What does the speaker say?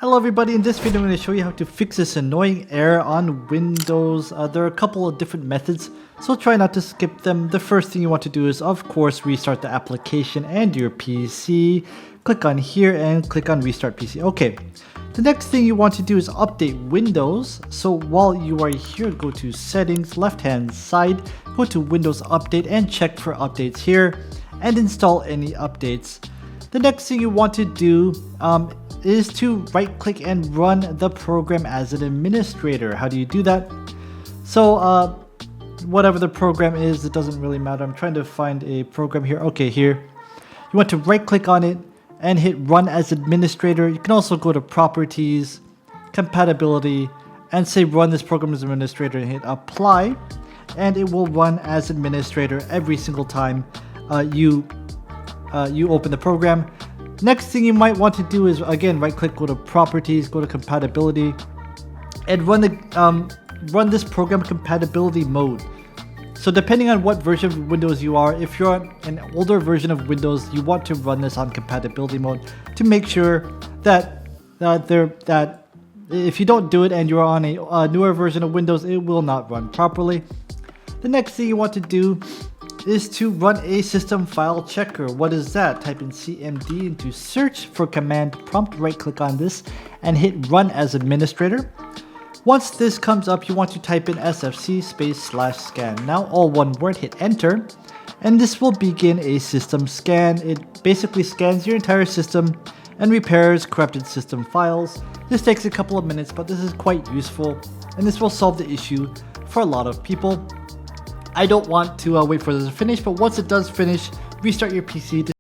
Hello everybody, in this video I'm going to show you how to fix this annoying error on Windows. There are a couple of different methods, so try not to skip them. The first thing you want to do is of course restart the application and your PC. Click on here and click on restart PC. Okay, the next thing you want to do is update Windows. So while you are here, go to settings, left hand side, go to Windows Update and check for updates here and install any updates. The next thing you want to do is to right click and run the program as an administrator. How do you do that? So whatever the program is, it doesn't really matter. I'm trying to find a program here. Okay, here. You want to right click on it and hit run as administrator. You can also go to properties, compatibility, and say run this program as administrator and hit apply, and it will run as administrator every single time you open the program. Next thing you might want to do is again right click, go to properties, go to compatibility, and run this program compatibility mode. So depending on what version of Windows you are, if you're on an older version of Windows, you want to run this on compatibility mode to make sure that if you don't do it and you're on a newer version of Windows, it will not run properly. The next thing you want to do is to run a system file checker. What is that? Type in cmd into search for command prompt, right click on this and hit run as administrator. Once this comes up, you want to type in sfc /scan. Now all one word, hit enter, and this will begin a system scan. It basically scans your entire system and repairs corrupted system files. This takes a couple of minutes, but this is quite useful and this will solve the issue for a lot of people. I don't want to wait for this to finish, but once it does finish, restart your PC to